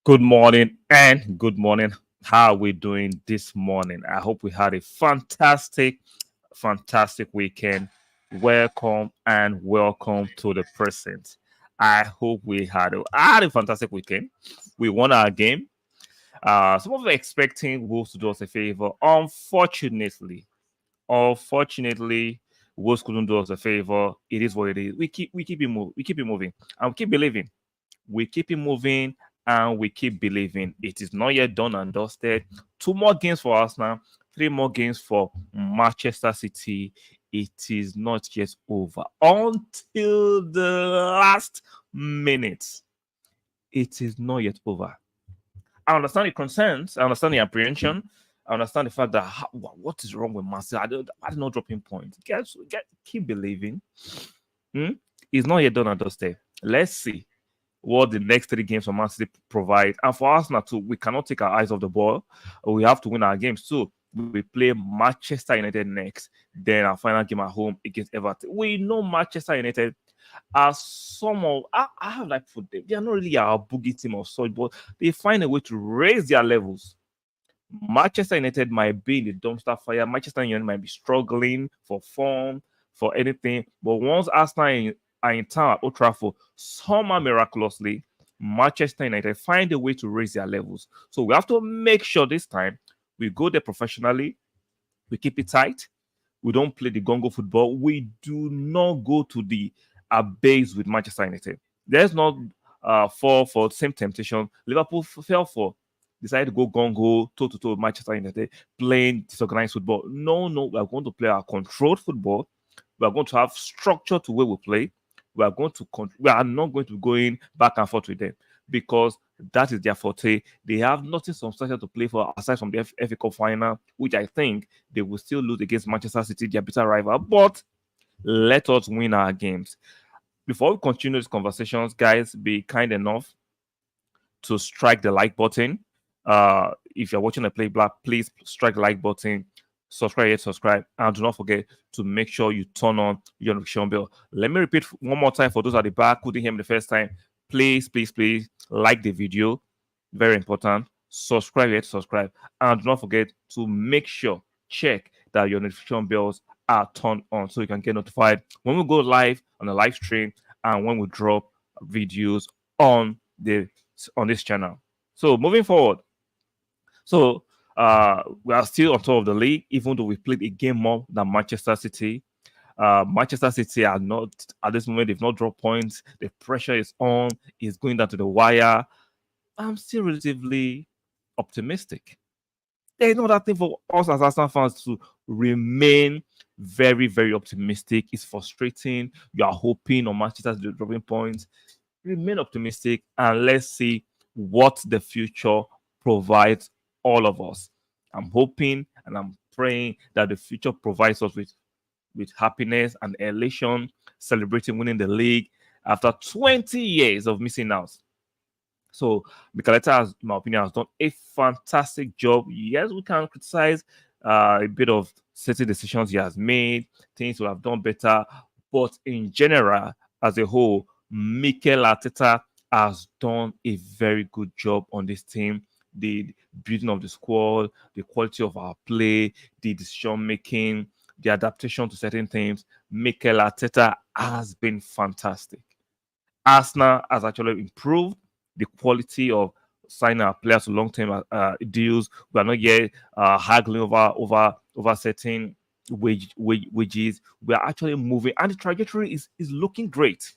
Good morning and good morning. How are we doing this morning? I hope we had a fantastic weekend. Welcome and welcome to the present. I hope I had a fantastic weekend. We won our game. Some of us were expecting Wolves to do us a favor. Unfortunately, Wolves couldn't do us a favor. It is what it is. We keep it moving, and we keep believing. We keep it moving and we keep believing. It is not yet done and dusted. Two more games for us now, three more games for Manchester City. It is not yet over until the last minute. It is not yet over. I understand the concerns. I understand the apprehension. I understand the fact that what is wrong with Marcel? I don't know dropping points. Keep believing. Hmm? It's not yet done and dusted. Let's see what the next three games for Man City provide. And for Arsenal too, we cannot take our eyes off the ball. We have to win our games too. We play Manchester United next, then our final game at home against Everton. We know Manchester United are some of I have like put them. They are not really our boogie team or such, but they find a way to raise their levels. Manchester United might be in the dumpster fire. Manchester United might be struggling for form, for anything. But once Arsenal are in town at Old Trafford, somehow miraculously, Manchester United find a way to raise their levels. So we have to make sure this time we go there professionally, we keep it tight, we don't play the gongo football, we do not go to the base with Manchester United. There's not fall for the same temptation Liverpool fell for, decided to go gongo toe to toe with Manchester United, playing disorganized football. No, no, we are going to play our controlled football. We are going to have structure to where we play. We are not going to be going back and forth with them because that is their forte. They have nothing substantial to play for aside from the FA Cup final, which I think they will still lose against Manchester City, their bitter rival. But let us win our games. Before we continue these conversations, guys, be kind enough to strike the like button. If you're watching the play black, please strike the like button, subscribe, and do not forget to make sure you turn on your notification bell. Let me repeat one more time for those at the back who didn't hear me the first time. Please like the video. Very important. Subscribe, and do not forget to make sure check that your notification bells are turned on so you can get notified when we go live on the live stream and when we drop videos on this channel. So moving forward, so we are still on top of the league, even though we played a game more than Manchester City. Manchester City are not at this moment, they've not dropped points. The pressure is on, it's going down to the wire. I'm still relatively optimistic. There's no other thing for us as Arsenal fans to remain very optimistic. It's frustrating. You are hoping on Manchester dropping points. Remain optimistic and let's see what the future provides all of us. I'm hoping and I'm praying that the future provides us with happiness and elation, celebrating winning the league after 20 years of missing out. So Mikeleta, has, in my opinion, has done a fantastic job. Yes, we can criticize a bit of certain decisions he has made, things we have done better, but in general, as a whole, Mikel Arteta has done a very good job on this team. The building of the squad, the quality of our play, the decision making, the adaptation to certain things. Mikel Arteta has been fantastic. Arsenal has actually improved the quality of signing our players to long-term deals. We are not yet haggling over certain wages. We are actually moving, and the trajectory is looking great.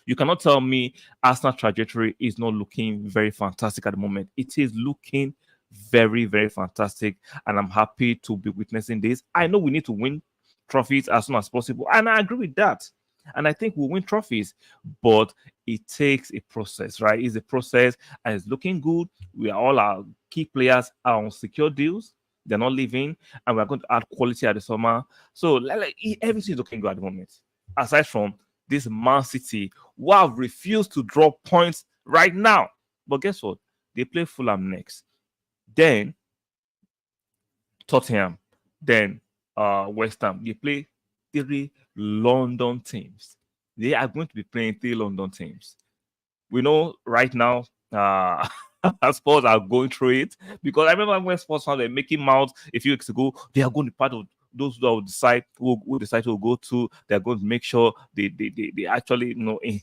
You cannot tell me Arsenal trajectory is not looking very fantastic at the moment. It is looking very fantastic, and I'm happy to be witnessing this. I know we need to win trophies as soon as possible, and I agree with that. And I think we'll win trophies, but it takes a process, right? It's a process, and it's looking good. We are all our key players are on secure deals. They're not leaving, and we're going to add quality at the summer. So everything is looking good at the moment. Aside from this Man City, who have refused to drop points right now. But guess what? They play Fulham next. Then Tottenham. Then West Ham. They play three London teams. They are going to be playing three London teams. We know right now Spurs are going through it, because I remember when Spurs fans were making mouths a few weeks ago. They are going to be part of those who will decide who decide to go to. They're going to make sure they actually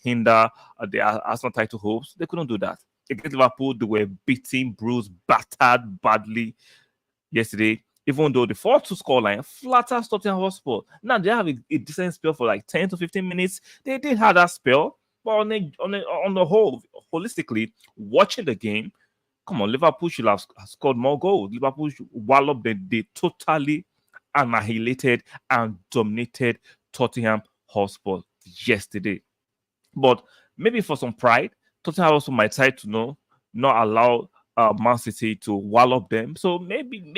hinder the Arsenal title hopes. They couldn't do that against Liverpool. They were beaten, bruised, battered badly yesterday. Even though the 4-2 scoreline flatters Tottenham Hotspur. Now they have a decent spell for like 10 to 15 minutes. They did have that spell, but on the whole, holistically, watching the game, come on, Liverpool should have scored more goals. Liverpool should wallop they totally annihilated and dominated Tottenham Hotspur yesterday. But maybe for some pride, Tottenham also might try to not allow Man City to wallop them. So maybe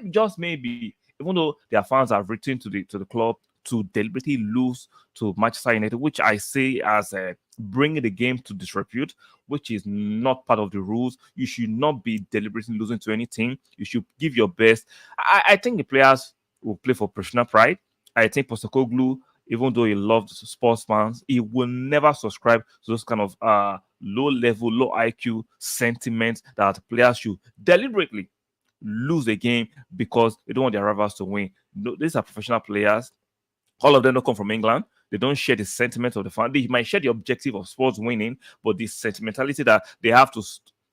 just maybe, even though their fans have written to the club to deliberately lose to Manchester United, which I say as bringing the game to disrepute, which is not part of the rules. You should not be deliberately losing to any team. You should give your best. I think the players will play for professional pride. I think Postecoglou, even though he loved sports fans, he will never subscribe to those kind of low level, low IQ sentiments that players should deliberately lose a game because they don't want their rivals to win. No, these are professional players. All of them don't come from England. They don't share the sentiment of the fan. They might share the objective of sports winning, but the sentimentality that they have to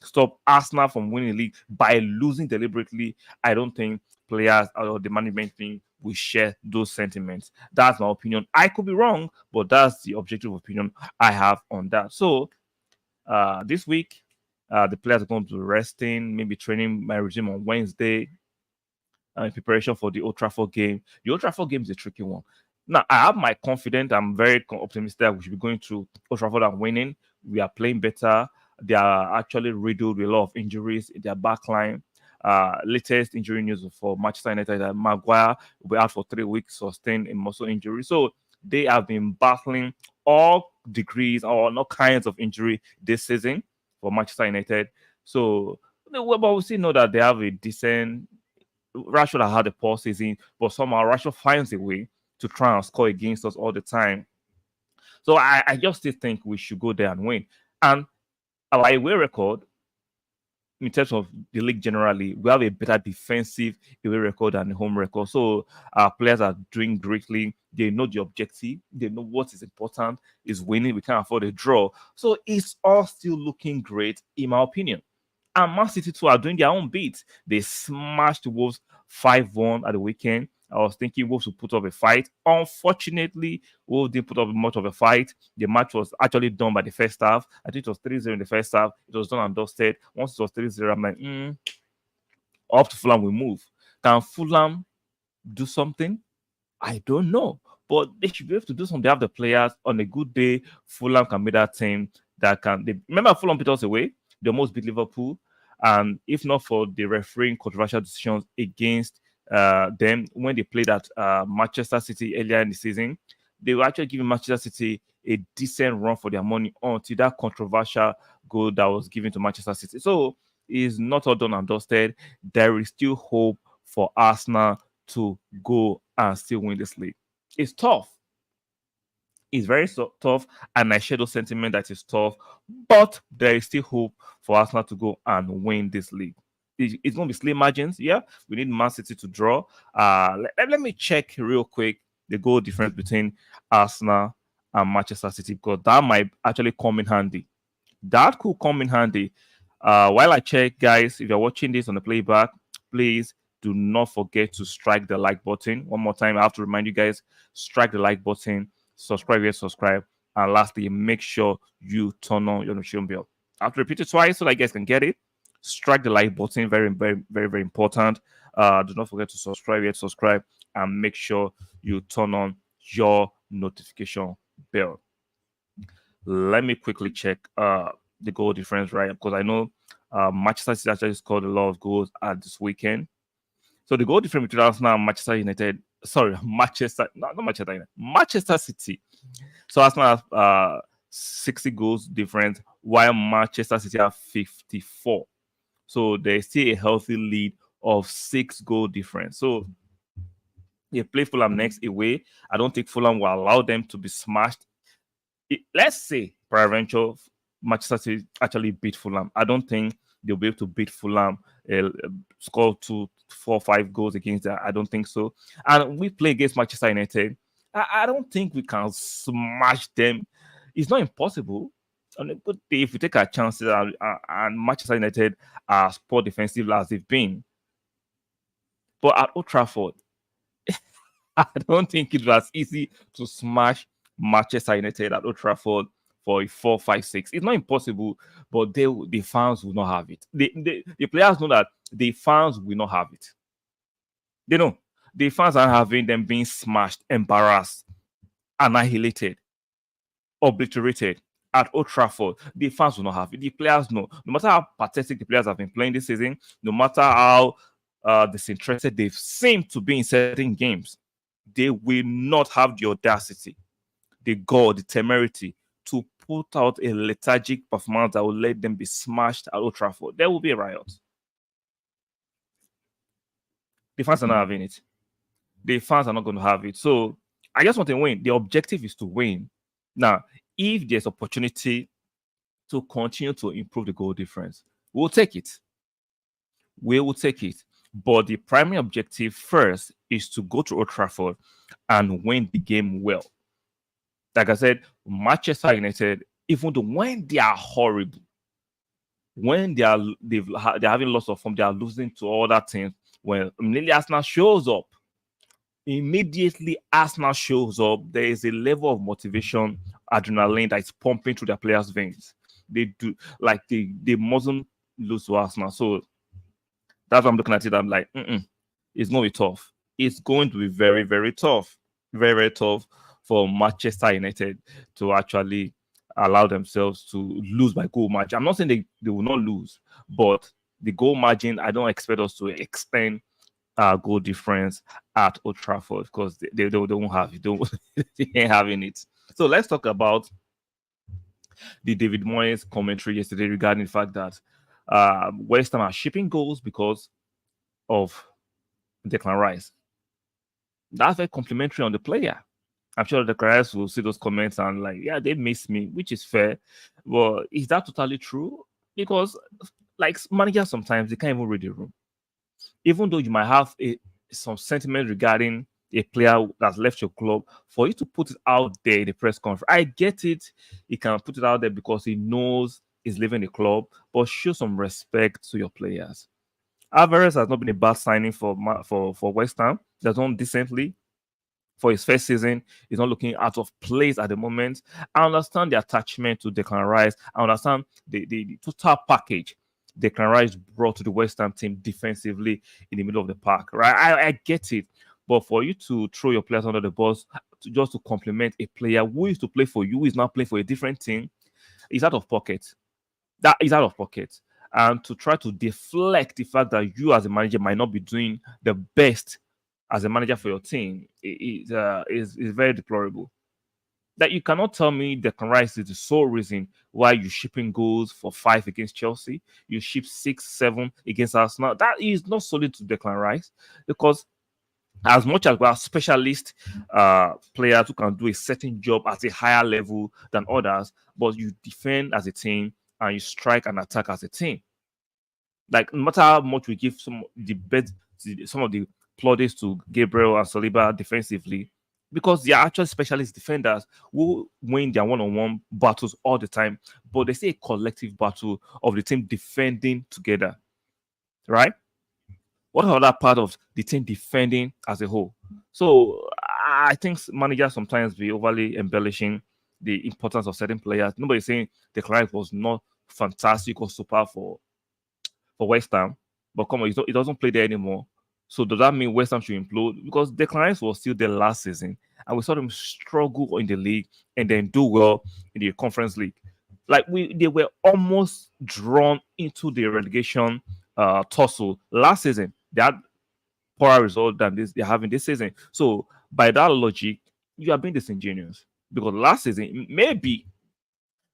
stop Arsenal from winning the league by losing deliberately, I don't think players or the management team will share those sentiments. That's my opinion. I could be wrong, but that's the objective opinion I have on that. So this week, the players are going to be resting, maybe training my regime on Wednesday in preparation for the Old Trafford game. The Old Trafford game is a tricky one. Now, I have my confidence. I'm very optimistic that we should be going to Old Trafford and winning. We are playing better. They are actually riddled with a lot of injuries in their back line. Latest injury news for Manchester United that Maguire will be out for 3 weeks, sustained a muscle injury. So they have been battling all degrees or all kinds of injury this season for Manchester United. So, but we still know that they have a decent. Rashford has had a poor season, but somehow Rashford finds a way to try and score against us all the time. So I just still think we should go there and win. And our away record, in terms of the league generally, we have a better defensive away record than the home record. So our players are doing greatly. They know the objective. They know what is important is winning. We can't afford a draw. So it's all still looking great, in my opinion. And Man City too are doing their own beat. They smashed Wolves 5-1 at the weekend. I was thinking Wolves would put up a fight. Unfortunately, Wolves didn't put up much of a fight. The match was actually done by the first half. I think it was 3-0 in the first half. It was done and dusted. Once it was 3-0, I'm like, up to Fulham we move. Can Fulham do something? I don't know. But they should be able to do something. They have the players. On a good day, Fulham can be that team that can. Remember, Fulham beat us away. They almost beat Liverpool. And if not for the refereeing controversial decisions against them when they played at Manchester City earlier in the season, they were actually giving Manchester City a decent run for their money until that controversial goal that was given to Manchester City. So it's not all done and dusted. There is still hope for Arsenal to go and still win this league. It's tough. It's very tough, and I share those sentiment that is tough, but there is still hope for Arsenal to go and win this league. It's going to be slim margins. Yeah, we need Man City to draw. Let me check real quick the goal difference between Arsenal and Manchester City, because that might actually come in handy. That could come in handy. While I check, guys, if you're watching this on the playback, please do not forget to strike the like button. One more time, I have to remind you guys, strike the like button, subscribe here, subscribe, and lastly, make sure you turn on your notification bell. I have to repeat it twice so that you guys can get it. Strike the like button, very, very, very, very important. Do not forget to subscribe here, subscribe, and make sure you turn on your notification bell. Let me quickly check the goal difference, right? Because I know Manchester City actually scored a lot of goals at this weekend. So the goal difference between Arsenal and Manchester United, not Manchester United, Manchester City. So Arsenal have 60 goals difference, while Manchester City have 54. So there's still a healthy lead of 6 goal difference. So they play Fulham next away. I don't think Fulham will allow them to be smashed. Let's say, peradventure, Manchester City actually beat Fulham. I don't think they'll be able to beat Fulham, uh, score 2, 4, 5 goals against that. I don't think so. And we play against Manchester United. I don't think we can smash them. It's not impossible. On a good day, if we take our chances, and Manchester United are poor defensive as they've been, but at Old Trafford, I don't think it was easy to smash Manchester United at Old Trafford for a 4-5-6. It's not impossible, but the fans will not have it. The players know that the fans will not have it. They know the fans are having them being smashed, embarrassed, annihilated, obliterated at Old Trafford. The fans will not have it. The players know. No matter how pathetic the players have been playing this season, no matter how disinterested they've seemed to be in certain games, they will not have the audacity, the gall, the temerity to put out a lethargic performance that will let them be smashed at Old Trafford. There will be a riot. The fans are not having it. The fans are not going to have it. So I just want to win. The objective is to win. Now, if there's opportunity to continue to improve the goal difference, we'll take it. We will take it. But the primary objective first is to go to Old Trafford and win the game well. Like I said, Manchester United, even though when they are horrible, when they're having lots of form, they are losing to other teams. When immediately Arsenal shows up, there is a level of motivation, adrenaline that is pumping through their players' veins. They do like they mustn't lose to Arsenal. So that's why I'm looking at it. I'm like, it's going to be tough. It's going to be very, very tough. Very, very tough for Manchester United to actually allow themselves to lose by goal margin. I'm not saying they will not lose, but the goal margin, I don't expect us to extend our goal difference at Old Trafford because they won't have it. They ain't having it. So let's talk about the David Moyes commentary yesterday regarding the fact that West Ham are shipping goals because of Declan Rice. That's very complimentary on the player. I'm sure the Rice will see those comments and like, yeah, they miss me, which is fair. But is that totally true? Because like managers sometimes they can't even read the room. Even though you might have some sentiment regarding a player that's left your club, for you to put it out there in the press conference, I get it. He can put it out there because he knows he's leaving the club, but show some respect to your players. Alvarez has not been a bad signing for West Ham. They've done decently for his first season. He's not looking out of place at the moment. I understand the attachment to Declan Rice. I understand the total package Declan Rice brought to the West Ham team defensively in the middle of the park. Right? I get it. But for you to throw your players under the bus just to compliment a player who used to play for you, who is now playing for a different team, is out of pocket. That is out of pocket. And to try to deflect the fact that you as a manager might not be doing the best as a manager for your team is very deplorable. That you cannot tell me Declan Rice is the sole reason why you're shipping goals for 5 against Chelsea, you ship 6, 7 against Arsenal. That is not solid to Declan Rice because as much as we are specialist players who can do a certain job at a higher level than others, but you defend as a team and you strike and attack as a team. Like no matter how much we give some of the plaudits to Gabriel and Saliba defensively, because they are actually specialist defenders who win their one-on-one battles all the time, but they say a collective battle of the team defending together, right? What other part of the team defending as a whole? So I think managers sometimes be overly embellishing the importance of certain players. Nobody's saying the client was not fantastic or super for West Ham, but come on, he doesn't play there anymore. So does that mean West Ham should implode? Because the clients was still there last season, and we saw them struggle in the league and then do well in the Conference League. Like they were almost drawn into the relegation tussle last season. They had poorer result than this they're having this season. So by that logic, you are being disingenuous because last season maybe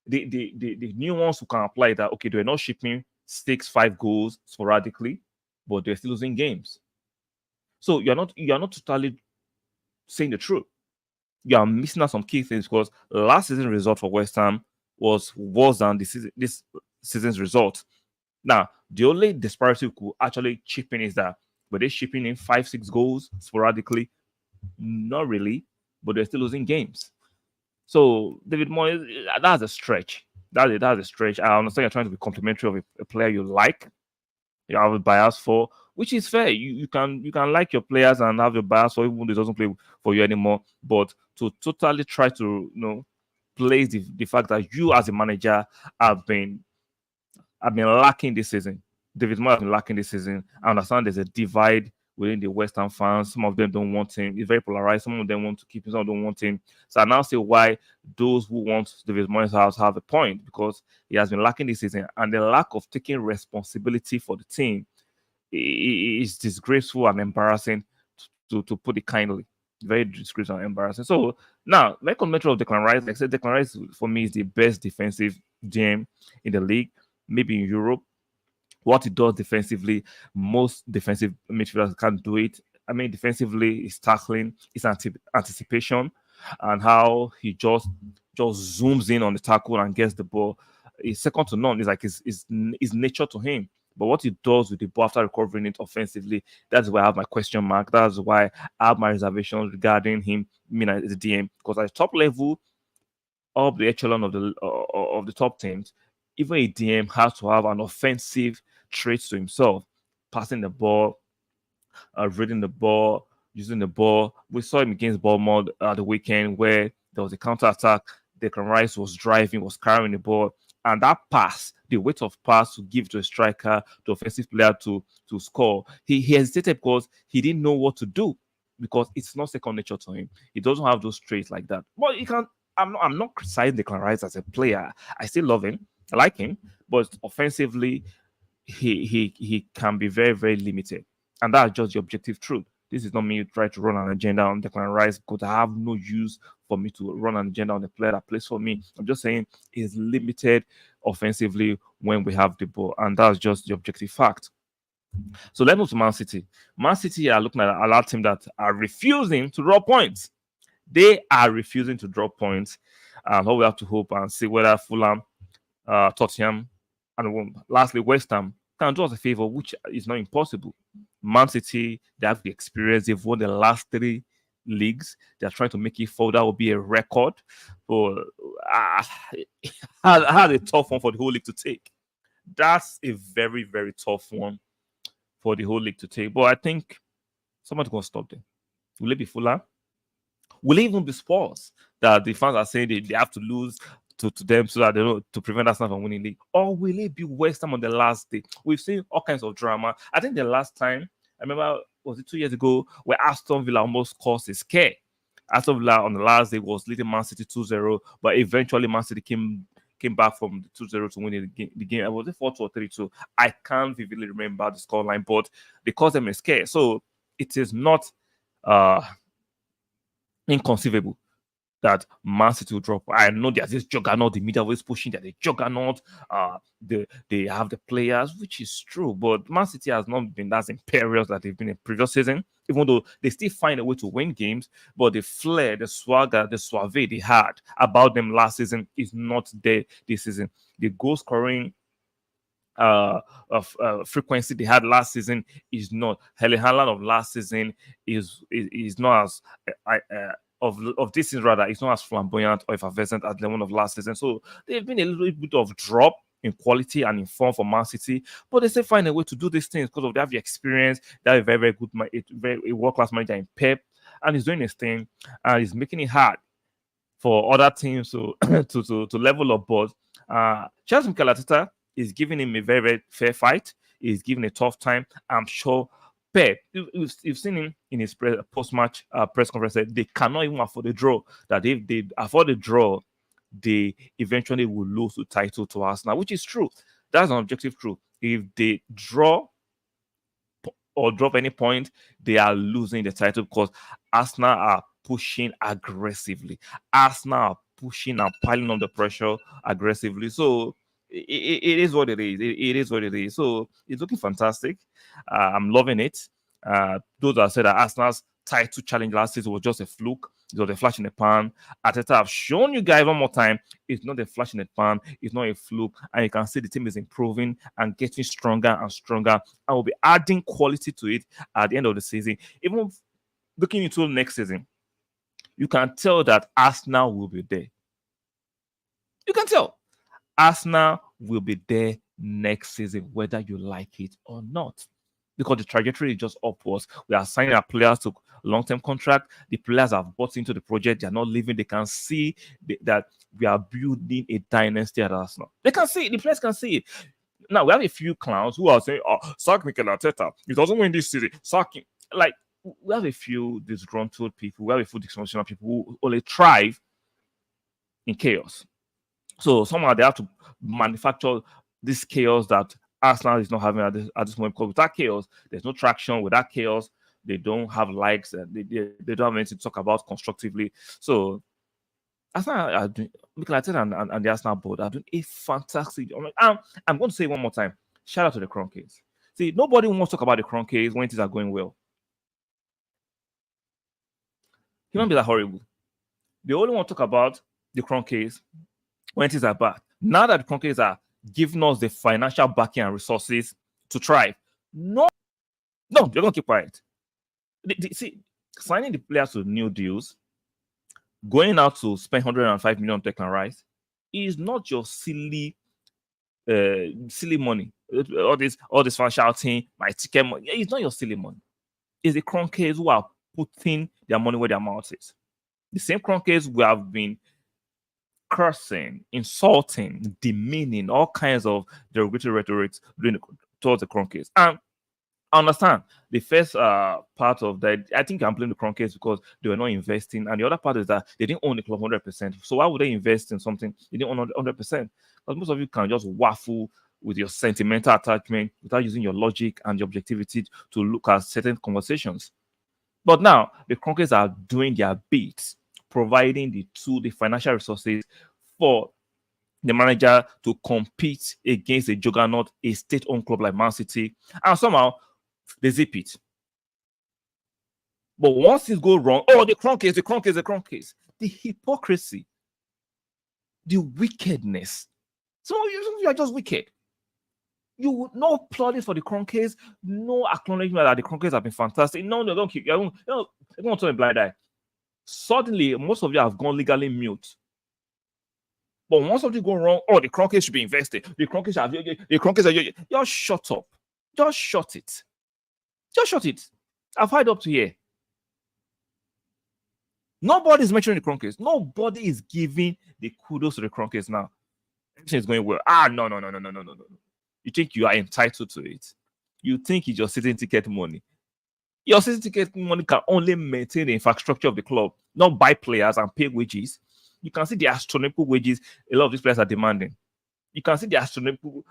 the new ones who can apply that okay, they're not shipping 6, 5 goals sporadically, but they're still losing games. So you're not totally saying the truth. You are missing out some key things because last season's result for West Ham was worse than this season's result. Now, the only disparity we could actually chip in is that were they chipping in 5, 6 goals sporadically? Not really, but they're still losing games. So David Moyes, that's a stretch. That's a stretch. I understand you're trying to be complimentary of a player you like, you have a bias for, which is fair. You can like your players and have your bias for even though it doesn't play for you anymore. But to totally try to place the fact that you as a manager have been lacking this season. David Moyes has been lacking this season. I understand there's a divide within the Western fans. Some of them don't want him. It's very polarized. Some of them want to keep him. Some don't want him. So I now see why those who want David Moyes house have a point, because he has been lacking this season, and the lack of taking responsibility for the team is disgraceful and embarrassing, to put it kindly. Very disgraceful and embarrassing. So now, like on Metro of Declan Rice, like I said, Declan Rice for me is the best defensive GM in the league, maybe in Europe. What he does defensively, most defensive midfielders can't do it. I mean, defensively, his tackling, his anticipation, and how he just zooms in on the tackle and gets the ball. Is second to none. It's like his nature to him. But what he does with the ball after recovering it offensively, that's why I have my question mark. That's why I have my reservations regarding him, I mean, as a DM. Because at the top level of the echelon of the top teams, even a DM has to have an offensive trait to himself, passing the ball, reading the ball, using the ball. We saw him against Bournemouth at the weekend where there was a counter attack. Declan Rice was driving, was carrying the ball, and that pass, the weight of pass to give to a striker, to offensive player to score, he hesitated because he didn't know what to do, because it's not second nature to him. He doesn't have those traits like that. But he can. I'm not criticizing Declan Rice as a player. I still love him. I like him, but offensively, he can be very, very limited, and that's just the objective truth. This is not me trying to run an agenda on Declan Rice, because I have no use for me to run an agenda on a player that plays for me. I'm just saying he's limited offensively when we have the ball, and that's just the objective fact. So let's move to Man City. Man City are looking at a lot of teams that are refusing to draw points. They are refusing to draw points, and all we have to hope and see whether Fulham, Tottenham, and lastly West Ham can do us a favor, which is not impossible. Man City, they have the experience. They've won the last 3 leagues. They're trying to make it forward. That will be a record. So, uh, I had a tough one for the whole league to take. That's a very, very tough one for the whole league to take. But I think someone's going to stop them. Will it be Fulham? Will it even be Spurs that the fans are saying they have to lose to them so that they know to prevent us from winning league? Or will it be West Ham on the last day? We've seen all kinds of drama. I think the last time, I remember, was it 2 years ago, where Aston Villa almost caused a scare. Aston Villa on the last day was leading Man City 2-0, but eventually Man City came back from the 2-0 to win the game. Was it 4-2 or 3-2? I can't vividly remember the scoreline, but they caused them a scare. So it is not uh inconceivable that Man City will drop. I know there's this juggernaut, the media is pushing that the juggernaut, they have the players, which is true, but Man City has not been as imperious that they've been in previous season, even though they still find a way to win games, but the flair, the swagger, the suave they had about them last season is not there this season. The goal scoring of frequency they had last season is not. Helen Haaland of last season is not as of this season rather. It's not as flamboyant or effervescent as the one of last season. So they've been a little bit of drop in quality and in form for Man City, but they still find a way to do these things because of they have the experience. They have a very, very good, a world class manager in Pep, and he's doing his thing, and he's making it hard for other teams to to level up. But Charles Mikel Arteta is giving him a very, very fair fight. He's giving a tough time. I'm sure Pep, you've seen him in his post-match press conference, said they cannot even afford a draw. That if they afford a draw, they eventually will lose the title to Arsenal, which is true. That's an objective truth. If they draw or drop any point, they are losing the title because Arsenal are pushing aggressively. Arsenal are pushing and piling on the pressure aggressively. So it is what it is. It is what it is. So it's looking fantastic. I'm loving it. Those that said that Arsenal's title challenge last season was just a fluke. It was a flash in the pan. Arteta have shown you guys one more time. It's not a flash in the pan. It's not a fluke. And you can see the team is improving and getting stronger and stronger. And will be adding quality to it at the end of the season. Even looking into next season, you can tell that Arsenal will be there. You can tell Arsenal will be there next season, whether you like it or not. Because the trajectory is just upwards. We are signing our players to long-term contract. The players have bought into the project. They are not leaving. They can see that we are building a dynasty at Arsenal. They can see it. The players can see it. Now, we have a few clowns who are saying, oh, sack Mikel Arteta. He doesn't win this season. Sack him. Like, we have a few disgruntled people. We have a few dysfunctional people who only thrive in chaos. So somehow they have to manufacture this chaos that Arsenal is not having at this moment, because without chaos, there's no traction. Without chaos, they don't have likes. They don't have anything to talk about constructively. So Arsenal Mikel Arteta and the Arsenal board are doing a fantastic job. I'm going to say one more time, shout out to the Kroenkes. See, nobody wants to talk about the Kroenkes when things are going well. Human beings are horrible. They only want to talk about the Kroenkes when things are bad. Now that the Kroenkes are giving us the financial backing and resources to thrive, no, you're going to keep quiet. See, signing the players to new deals, going out to spend 105 million on Declan Rice is not your silly money. All this fan shouting, my ticket money. It's not your silly money. It's the Kroenkes who are putting their money where their mouth is. The same Kroenkes we have been cursing, insulting, demeaning, all kinds of derogatory rhetoric towards the Kroenkes. And I understand the first part of that. I think I'm blaming the Kroenkes because they were not investing, and the other part is that they didn't own the club 100%. So why would they invest in something they didn't own 100%? Because most of you can just waffle with your sentimental attachment without using your logic and your objectivity to look at certain conversations. But now the Kroenkes are doing their bit, providing the financial resources for the manager to compete against a juggernaut, a state-owned club like Man City, and somehow they zip it. But once it goes wrong, the Kroenkes, the hypocrisy, the wickedness. Some of you are just wicked. You no applauding for the Kroenkes, no acknowledgement that the Kroenkes have been fantastic. No, don't keep. You don't turn a blind eye. Suddenly, most of you have gone legally mute. But once something go wrong, the Kroenkes should be invested. The Kroenkes are just shut up. Just shut it. Just shut it. I've heard up to here. Nobody is mentioning the Kroenkes. Nobody is giving the kudos to the Kroenkes now. Everything is going well. No. You think you are entitled to it. You think it's your season ticket money. Your season ticket money can only maintain the infrastructure of the club, not buy players and pay wages. You can see the astronomical wages a lot of these players are demanding. You can see the astronomical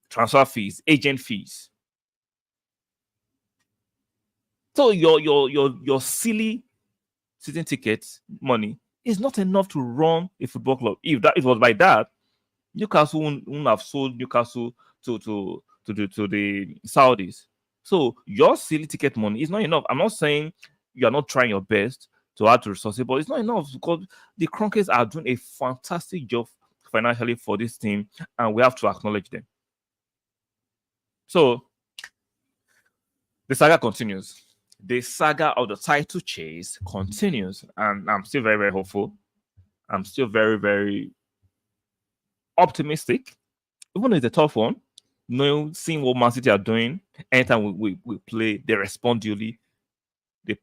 transfer fees, agent fees. So your silly season ticket money is not enough to run a football club. If it was by that, Newcastle wouldn't have sold Newcastle to the Saudis. So your silly ticket money is not enough. I'm not saying you are not trying your best to add to resources, but it's not enough because the Kroenkes are doing a fantastic job financially for this team, and we have to acknowledge them. So the saga continues. The saga of the title chase continues, and I'm still very, very hopeful. I'm still very, very optimistic. Even though it's a tough one, seeing what Man City are doing, anytime we play, they respond duly. They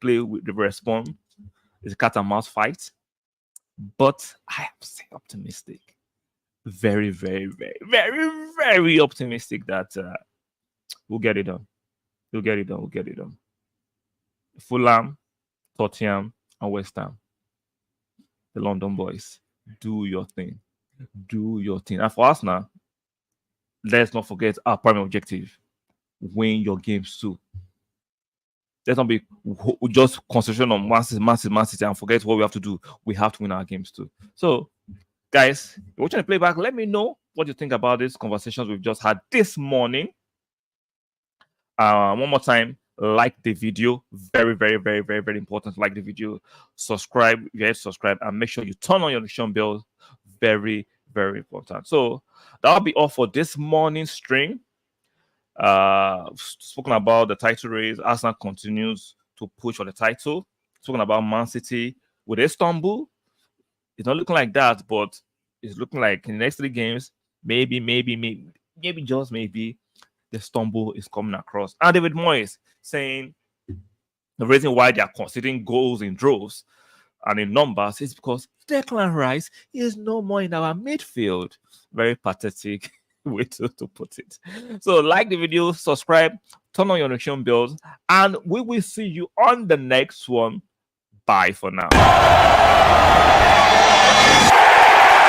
respond. It's a cat and mouse fight. But I am still optimistic. Very, very, very, very, very optimistic that we'll get it done. We'll get it done. Fulham, Tottenham, and West Ham. The London boys. Do your thing. And for us now, let's not forget our primary objective. Win your games too. Let's not be just concentration on Man City and forget what we have to do. We have to win our games too. So, guys, if you're watching the playback, let me know what you think about these conversations we've just had this morning. One more time, like the video. Very, very, very, very, very important. Like the video, subscribe. Yes, subscribe, and make sure you turn on your notification bell. Very, very important. So that'll be all for this morning's stream. Spoken about the title race. Arsenal continues to push for the title. Spoken about Man City with Istanbul. It's not looking like that, but it's looking like in the next 3 games, maybe, just maybe, the stumble is coming across. And David Moyes saying the reason why they are conceding goals in droves and in numbers is because Declan Rice is no more in our midfield. Very pathetic way to put it. So like the video, subscribe, turn on your notification bells, and we will see you on the next one. Bye for now.